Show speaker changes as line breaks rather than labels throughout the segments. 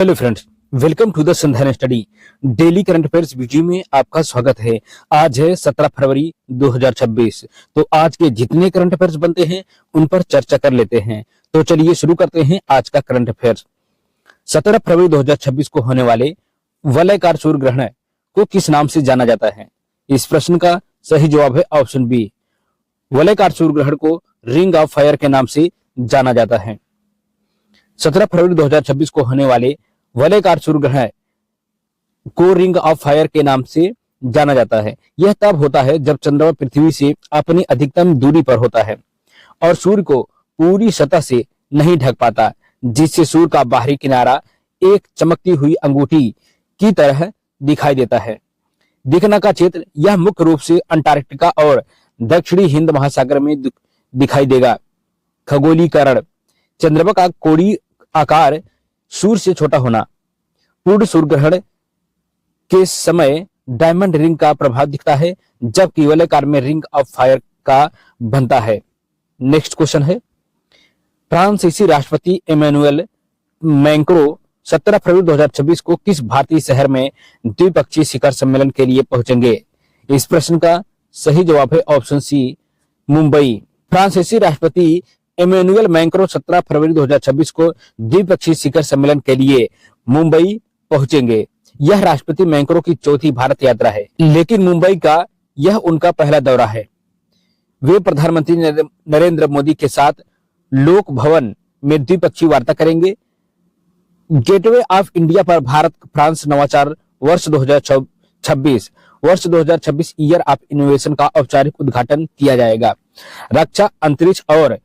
Hello friends, welcome to the Sandhan study daily current affairs video में आपका स्वागत है। आज है 17 फरवरी 2026। तो आज के जितने करंट अफेयर्स बनते हैं उन पर चर्चा कर लेते हैं। तो चलिए शुरू करते हैं आज का करंट अफेयर्स। 17 फरवरी 2026 को होने वाले वलयाकार सूर्य ग्रहण को किस नाम से जाना जाता है? इस प्रश्न का सही जवाब है ऑप्शन बी। वलयाकार सूर्य ग्रहण को रिंग ऑफ फायर के नाम से जाना जाता है। 17 फरवरी 2026 को होने वाले वलयाकार सूर्य ग्रहण को रिंग ऑफ फायर के नाम से जाना जाता है। यह तब होता है जब चंद्रमा पृथ्वी से अपनी अधिकतम दूरी पर होता है और सूर्य को पूरी सतह से नहीं ढक पाता, जिससे सूर्य का बाहरी किनारा एक चमकती हुई अंगूठी की तरह दिखाई देता है। दिखने का क्षेत्र यह मुख्य रूप से अंटार्कटिका और दक्षिणी हिंद महासागर में दिखाई देगा। खगोलीकरण: चंद्रमा का कोणीय आकार सूर्य से छोटा होना। पूर्ण सूर्य ग्रहण के समय डायमंड रिंग का प्रभाव दिखता है, जबकि वलयाकार में रिंग ऑफ फायर का बनता है। नेक्स्ट क्वेश्चन है, फ्रांसीसी राष्ट्रपति इमैनुअल मैक्रों 17 फरवरी 2026 को किस भारतीय शहर में द्विपक्षीय शिखर सम्मेलन के लिए पहुंचेंगे? इस प्रश्न का सही जवाब है ऑप्शन सी, मुंबई। फ्रांसीसी राष्ट्रपति इमैनुअल मैक्रों 17 फरवरी 2026 को द्विपक्षीय शिखर सम्मेलन के लिए मुंबई पहुंचेंगे। यह राष्ट्रपति मैक्रों की चौथी भारत यात्रा है, लेकिन मुंबई का यह उनका पहला दौरा है। वे प्रधानमंत्री नरेंद्र मोदी के साथ लोक भवन में द्विपक्षीय वार्ता करेंगे। गेटवे ऑफ इंडिया पर भारत फ्रांस नवाचार वर्ष 2026 ईयर ऑफ इनोवेशन का औपचारिक उद्घाटन किया जाएगा। रक्षा, अंतरिक्ष और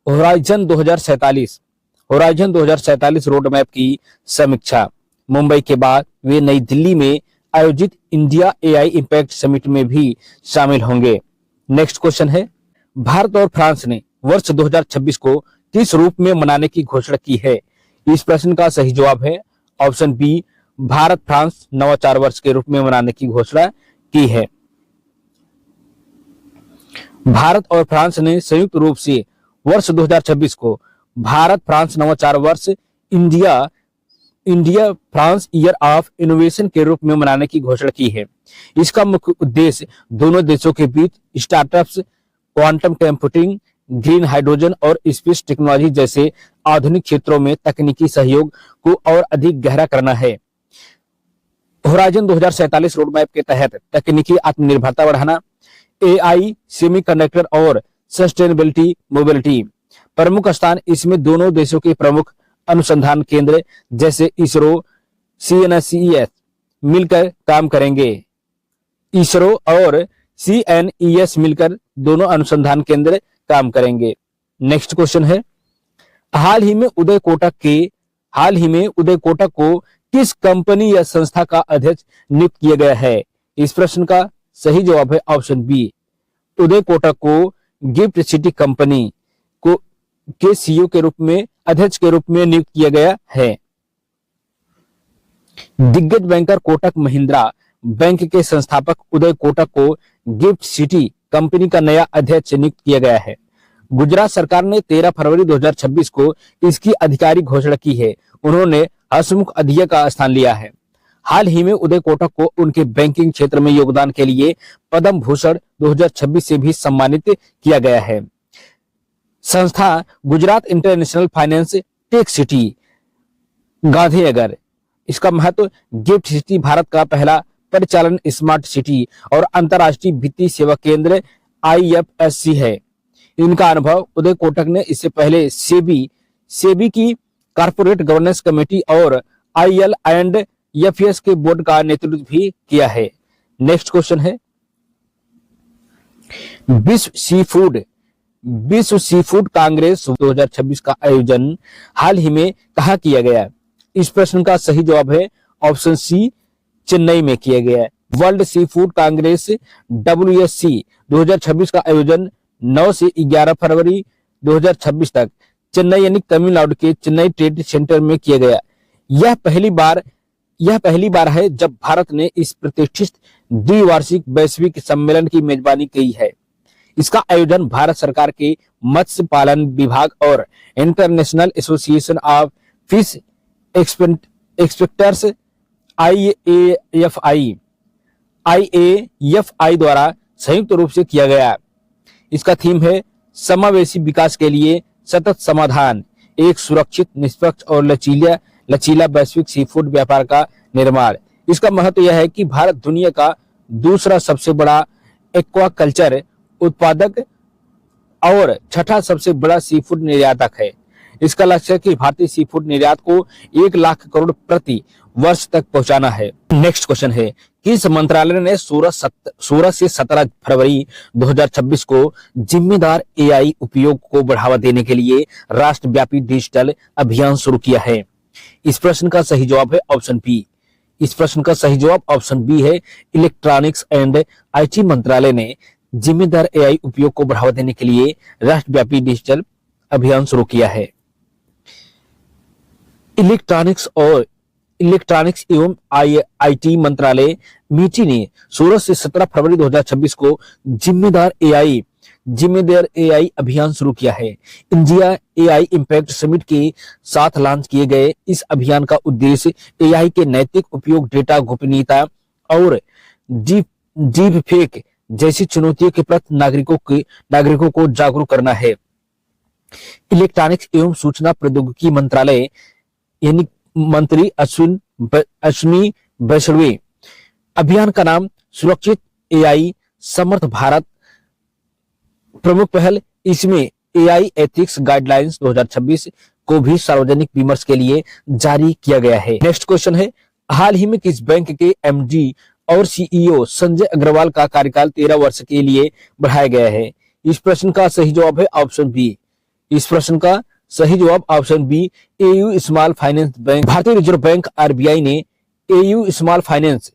होराइजन 2047 रोड मैप की समीक्षा। मुंबई के बाद वे नई दिल्ली में आयोजित इंडिया एआई इंपैक्ट समिट में भी शामिल होंगे। नेक्स्ट क्वेश्चन है, भारत और फ्रांस ने वर्ष 2026 को किस रूप में मनाने की घोषणा की है? इस प्रश्न का सही जवाब है ऑप्शन बी, भारत फ्रांस नवाचार वर्ष के रूप में मनाने की घोषणा की है। भारत और फ्रांस ने संयुक्त रूप से वर्ष 2026 को भारत फ्रांस नवाचार वर्ष India France year of innovation के रूप में मनाने की घोषणा की है। इसका मुख्य उद्देश्य दोनों देशों के बीच startups, quantum computing, green hydrogen और स्पेस टेक्नोलॉजी जैसे आधुनिक क्षेत्रों में तकनीकी सहयोग को और अधिक गहरा करना है। होराइजन 2047 रोड मैप के तहत तकनीकी आत्मनिर्भरता बढ़ाना, एआई, सेमीकंडक्टर और सस्टेनेबिलिटी मोबिलिटी प्रमुख स्थान इसमें दोनों देशों के प्रमुख अनुसंधान केंद्र जैसे इसरो, सीएनएसईएस मिलकर काम करेंगे। इसरो और सीएनईएस मिलकर दोनों अनुसंधान केंद्र काम करेंगे। नेक्स्ट क्वेश्चन है, हाल ही में उदय कोटक को किस कंपनी या संस्था का अध्यक्ष नियुक्त किया गया है? इस प्रश्न का सही जवाब है ऑप्शन बी, उदय कोटक को गिफ्ट सिटी कंपनी के सीईओ के रूप में अध्यक्ष के रूप में नियुक्त किया गया है। दिग्गज बैंकर कोटक महिंद्रा बैंक के संस्थापक उदय कोटक को गिफ्ट सिटी कंपनी का नया अध्यक्ष नियुक्त किया गया है। गुजरात सरकार ने 13 फरवरी 2026 को इसकी आधिकारिक घोषणा की है। उन्होंने हसमुख अधिया का स्थान लिया है। हाल ही में उदय कोटक को उनके बैंकिंग क्षेत्र में योगदान के लिए पद्म भूषण 2026 से भी सम्मानित किया गया है। संस्था Gujarat international finance tech city Gandhinagar. इसका महत्व, गिफ्ट सिटी भारत का पहला परिचालन स्मार्ट सिटी और अंतरराष्ट्रीय वित्तीय सेवा केंद्र IFSC है। इनका अनुभव उदय कोटक ने इससे पहले सेबी की कॉर्पोरेट गवर्नेंस कमेटी और IL&FS के बोर्ड का नेतृत्व भी किया है। नेक्स्ट क्वेश्चन है, विश्व सी फूड कांग्रेस 2026 का आयोजन हाल ही में कहां किया गया? इस प्रश्न का सही जवाब है ऑप्शन सी, चेन्नई में किया गया है। World sea food Congress WSC 2026 का आयोजन 9 से 11 फरवरी 2026 तक चेन्नई यानी तमिलनाडु के चेन्नई ट्रेड सेंटर में किया गया। यह पहली बार है जब भारत ने इस प्रतिष्ठित द्विवार्षिक वैश्विक सम्मेलन की मेजबानी की है। इसका आयोजन भारत सरकार के मत्स्य पालन विभाग और international association of fish exporters IAFI द्वारा संयुक्त रूप से किया गया। इसका थीम है समावेशी विकास के लिए सतत समाधान, एक सुरक्षित, निष्पक्ष और लचीला वैश्विक सी फूड व्यापार का निर्माण। इसका महत्व यह है कि भारत दुनिया का दूसरा सबसे बड़ा एक्वाकल्चर उत्पादक और छठा सबसे बड़ा सी फूड निर्यातक है। इसका लक्ष्य है कि भारतीय सी फूड निर्यात को 1 लाख करोड़ प्रति वर्ष तक पहुंचाना है। नेक्स्ट क्वेश्चन है, किस मंत्रालय ने 16 से 17 फरवरी 2026 को जिम्मेदार एआई उपयोग को बढ़ावा देने के लिए राष्ट्रव्यापी डिजिटल अभियान शुरू किया है? इस प्रश्न का सही जवाब है ऑप्शन बी। इस प्रश्न का सही जवाब ऑप्शन बी है। इलेक्ट्रॉनिक्स एंड आईटी मंत्रालय ने जिम्मेदार एआई उपयोग को बढ़ावा देने के लिए राष्ट्रव्यापी डिजिटल अभियान शुरू किया है। इलेक्ट्रॉनिक्स एवं आईटी मंत्रालय मीटी ने 16 से 17 फरवरी 2026 को जिम्मेदार एआई अभियान शुरू किया है। इंडिया एआई इंपैक्ट समिट के साथ लॉन्च किए गए इस अभियान का उद्देश्य एआई के नैतिक उपयोग, डेटा गोपनीयता और डीप फेक जैसी चुनौतियों के प्रति नागरिकों को जागरूक करना है। इलेक्ट्रॉनिक्स एवं सूचना प्रौद्योगिकी मंत्रालय यानी मंत्री अश्विनी वैष्णव अभियान का नाम सुरक्षित एआई समर्थ भारत प्रमुख पहल। इसमें एआई एथिक्स गाइडलाइंस 2026 को भी सार्वजनिक विमर्श के लिए जारी किया गया है। नेक्स्ट क्वेश्चन है, हाल ही में किस बैंक के एमडी और सीईओ संजय अग्रवाल का कार्यकाल 13 वर्ष के लिए बढ़ाया गया है? इस प्रश्न का सही जवाब है ऑप्शन बी। इस प्रश्न का सही जवाब option B, AU Small Finance Bank. भारतीय रिजर्व बैंक आरबीआई ने एयू स्मॉल फाइनेंस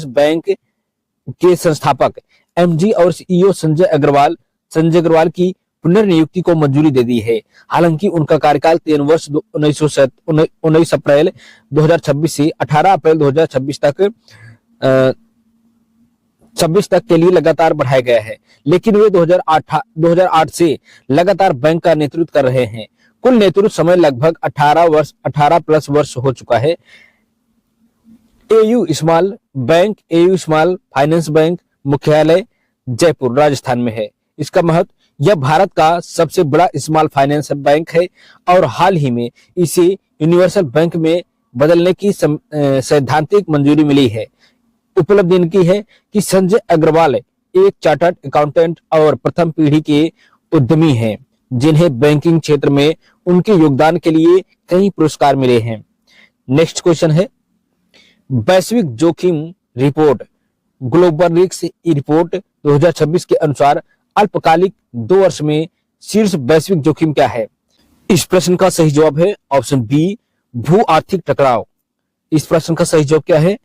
बैंक के संस्थापक एमडी और सीईओ संजय अग्रवाल की पुनर्नियुक्ति को मंजूरी दे दी है। हालांकि उनका कार्यकाल 3 वर्ष 19 अप्रैल 2026 से 18 अप्रैल 2026 तक के लिए लगातार बढ़ाया गया है, लेकिन वे 2008 से लगातार बैंक का नेतृत्व कर रहे हैं। कुल नेतृत्व समय लगभग 18 प्लस वर्ष हो चुका है। एयू स्मॉल फाइनेंस बैंक मुख्यालय जयपुर राजस्थान में है। इसका महत्व, यह भारत का सबसे बड़ा स्मॉल फाइनेंस बैंक है और हाल ही में इसे यूनिवर्सल बैंक में बदलने की सैद्धांतिक मंजूरी मिली है। उपलब्धि इनकी है कि संजय अग्रवाल एक चार्टर्ड अकाउंटेंट और प्रथम पीढ़ी के उद्यमी हैं, जिन्हें बैंकिंग क्षेत्र में उनके योगदान के लिए कई पुरस्कार मिले हैं। नेक्स्ट क्वेश्चन है, वैश्विक जोखिम रिपोर्ट ग्लोबल रिस्क रिपोर्ट 2026 के अनुसार अल्पकालिक 2 वर्ष में शीर्ष वैश्विक जोखिम क्या है? इस प्रश्न का सही जवाब है ऑप्शन बी, भू आर्थिक टकराव। इस प्रश्न का सही जवाब क्या है?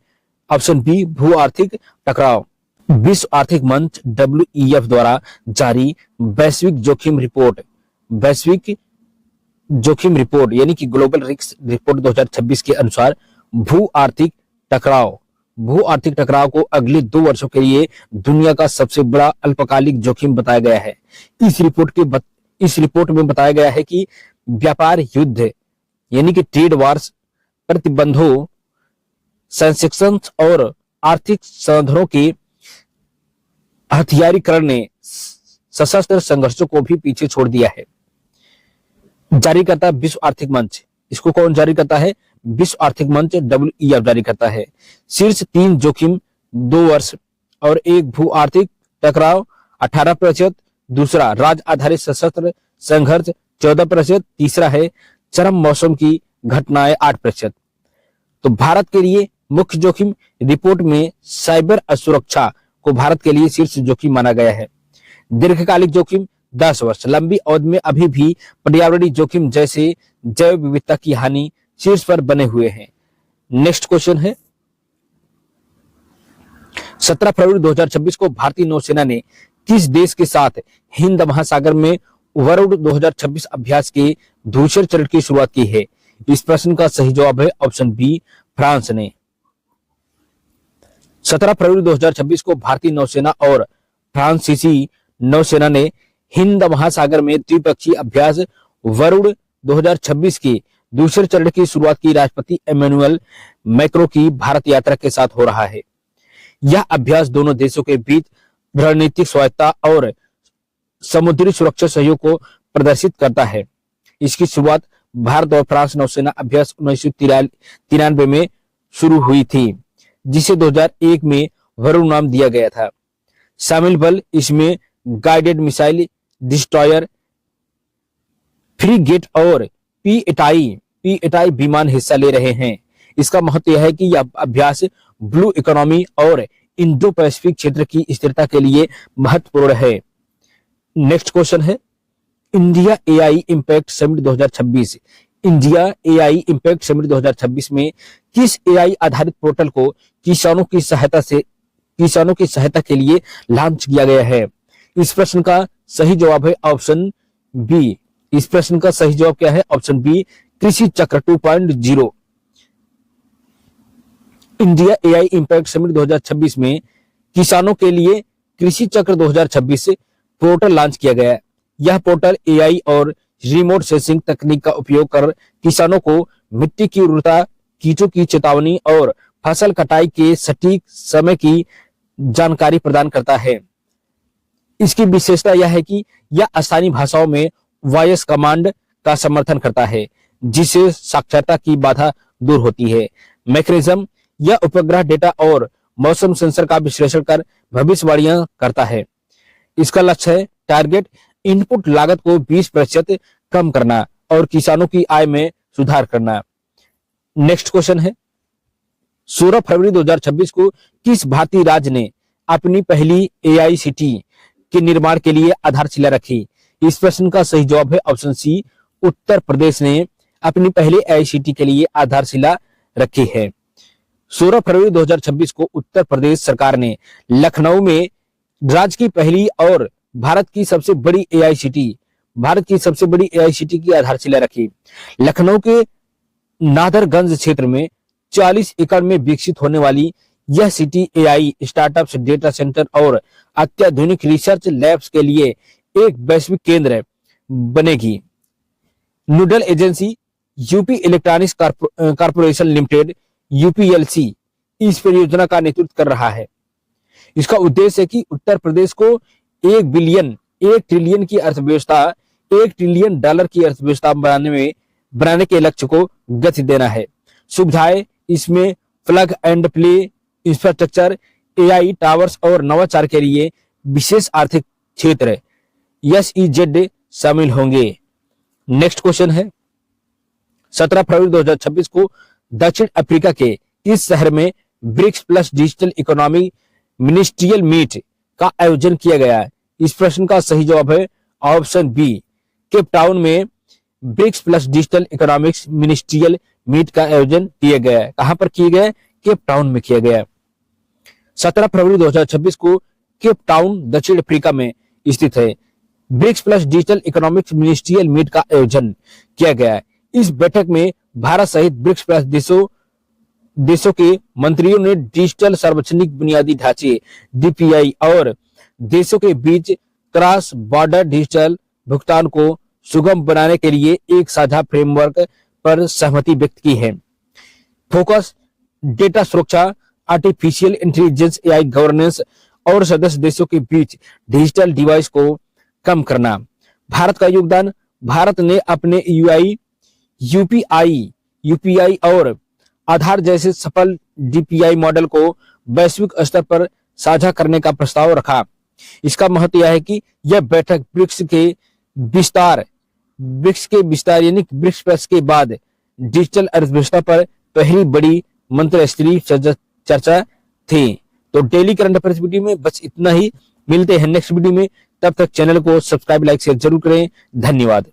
ऑप्शन बी, भू आर्थिक टकराव। विश्व आर्थिक मंच WEF द्वारा जारी वैश्विक जोखिम रिपोर्ट यानी कि ग्लोबल रिस्क रिपोर्ट 2026 के अनुसार भू आर्थिक टकराव को अगले 2 वर्षों के लिए दुनिया का सबसे बड़ा अल्पकालिक जोखिम बताया गया है। इस रिपोर्ट में बताया गया है कि व्यापार युद्ध यानी कि ट्रेड वार्स, प्रतिबंधों, सैंक्शंस और आर्थिक संसाधनों के हथियारीकरण ने सशस्त्र संघर्षों को भी पीछे छोड़ दिया है। जारी करता है विश्व आर्थिक मंच। इसको कौन जारी करता है? विश्व आर्थिक मंच WEF जारी करता है। शीर्ष 3 जोखिम 2 वर्ष और एक भू आर्थिक टकराव 18%, दूसरा राज्य आधारित सशस्त्र संघर्ष 14%, तीसरा है चरम मौसम की घटनाएं 8%। तो भारत के लिए मुख्य जोखिम रिपोर्ट में साइबर असुरक्षा को भारत के लिए शीर्ष जोखिम माना गया है। दीर्घकालिक जोखिम 10 वर्ष, लंबी अवधि में अभी भी पर्यावरणीय जोखिम जैसे जैव विविधता की हानि शीर्ष पर बने हुए हैं। नेक्स्ट क्वेश्चन है, 17 फरवरी 2026 को भारतीय नौसेना ने किस देश के साथ हिंद महासागर में वरुण 2026 अभ्यास के दूसरे चरण की शुरुआत की है? इस प्रश्न का सही जवाब है ऑप्शन बी, फ्रांस ने। 17 फरवरी 2026 को भारतीय नौसेना और फ्रांसीसी नौसेना ने हिंद महासागर में द्विपक्षीय अभ्यास वरुण 2026 के दूसरे चरण की शुरुआत की राष्ट्रपति इमैनुअल मैक्रों की भारत यात्रा के साथ हो रहा है। यह अभ्यास दोनों देशों के बीच रणनीतिक स्वायत्तता और समुद्री सुरक्षा सहयोग को प्रदर्शित करता है। इसकी शुरुआत भारत और फ्रांस नौसेना अभ्यास 1993 में शुरू हुई थी, जिसे 2001 में वरुण नाम दिया गया था। शामिल बल इसमें गाइडेड मिसाइल डिस्ट्रॉयर, फ्रीगेट और P-8I विमान हिस्सा ले रहे हैं। इसका महत्व यह है कि यह अभ्यास ब्लू इकोनॉमी और इंडो पैसिफिक क्षेत्र की स्थिरता के लिए महत्वपूर्ण है। नेक्स्ट क्वेश्चन है India AI impact summit 2026। India AI impact summit 2026 में किस एआई आधारित पोर्टल को किसानों की सहायता के लिए लॉन्च किया गया है? इस प्रश्न का सही जवाब है ऑप्शन बी। इस प्रश्न का सही जवाब क्या है? ऑप्शन बी, कृषि चक्र 2.0। इंडिया एआई इंपैक्ट समिट 2026 में किसानों के लिए कृषि चक्र 2026 पोर्टल लॉन्च किया गया है। यह पोर्टल एआई और रिमोट सेंसिंग तकनीक का उपयोग कर किसानों को मिट्टी की उर्वरता, कीटों की चेतावनी और फसल कटाई के सटीक समय की जानकारी प्रदान करता है। इसकी विशेषता यह है कि यह आसानी भाषाओं में वॉइस कमांड का समर्थन करता है, जिससे साक्षरता की बाधा दूर होती है। मैकेनिज्म, यह उपग्रह डेटा और मौसम सेंसर का विश्लेषण कर भविष्यवाणियां करता है। इसका लक्ष्य है टारगेट इनपुट लागत को 20% कम करना और किसानों की आय में सुधार करना। नेक्स्ट क्वेश्चन है 16 फरवरी 2026 को किस भारतीय राज्य ने अपनी पहली एआईसीटी के निर्माण के लिए आधारशिला रखी? इस प्रश्न का सही जवाब है ऑप्शन सी, उत्तर प्रदेश ने अपनी पहली एआईसीटी के लिए आधारशिला रखी है। 16 फरवरी 2026 को उत्तर प्रदेश सरकार ने लखनऊ में राज्य की पहली और भारत की सबसे बड़ी एआईसीटी की आधारशिला रखी। लखनऊ के नादरगंज क्षेत्र में 40 एकड़ में विकसित होने वाली यह city AI startups, data centre और अत्याधुनिक रिसर्च लैब्स के लिए एक वैश्विक केंद्र बनेगी। Nodal agency UP electronics corporation limited UPLC इस परियोजना का नेतृत्व कर रहा है। इसका उद्देश्य है कि उत्तर प्रदेश को $1 ट्रिलियन की अर्थव्यवस्था, $1 ट्रिलियन की अर्थव्यवस्था बनाने के लक्ष्य को गति देना है। सुविधाएं इसमें plug and play infrastructure, AI towers और नवाचार के लिए विशेष आर्थिक क्षेत्र SEZ शामिल होंगे। नेक्स्ट क्वेश्चन है 17 फरवरी 2026 को दक्षिण अफ्रीका के इस शहर में BRICS plus digital economy ministerial meet का आयोजन किया गया है। इस प्रश्न का सही जवाब है ऑप्शन बी, केप टाउन में BRICS plus digital economics ministerial meet का आयोजन किया गया है। कहां पर किया गया? केप टाउन में किया गया। 17 फरवरी 2026 को केप टाउन दक्षिण अफ्रीका में स्थित है। BRICS plus digital economics ministerial meet का आयोजन किया गया है। इस बैठक में भारत सहित ब्रिक्स प्लस देशों के मंत्रियों ने डिजिटल सार्वजनिक बुनियादी ढांचे DPI और देशों के बीच क्रॉस बॉर्डर डिजिटल भुगतान को सुगम बनाने के लिए एक साझा फ्रेमवर्क पर सहमति व्यक्त की है। फोकस डेटा सुरक्षा, आर्टिफिशियल इंटेलिजेंस, AI गवर्नेंस और सदस्य देशों के बीच डिजिटल डिवाइस को कम करना। भारत का योगदान, भारत ने अपने UPI और आधार जैसे सफल DPI मॉडल को वैश्विक स्तर पर साझा करने का प्रस्ताव रखा। इसका महत्व यह है कि यह बैठक ब्रिक्स के विस्तार यानी ब्रिक्स प्लस के बाद डिजिटल अर्थव्यवस्था पर पहली बड़ी मंत्रिस्तरीय चर्चा थी। तो डेली करंट अफेयर्स वीडियो में बस इतना ही। मिलते हैं नेक्स्ट वीडियो में, तब तक चैनल को सब्सक्राइब, लाइक, शेयर जरूर करें। धन्यवाद।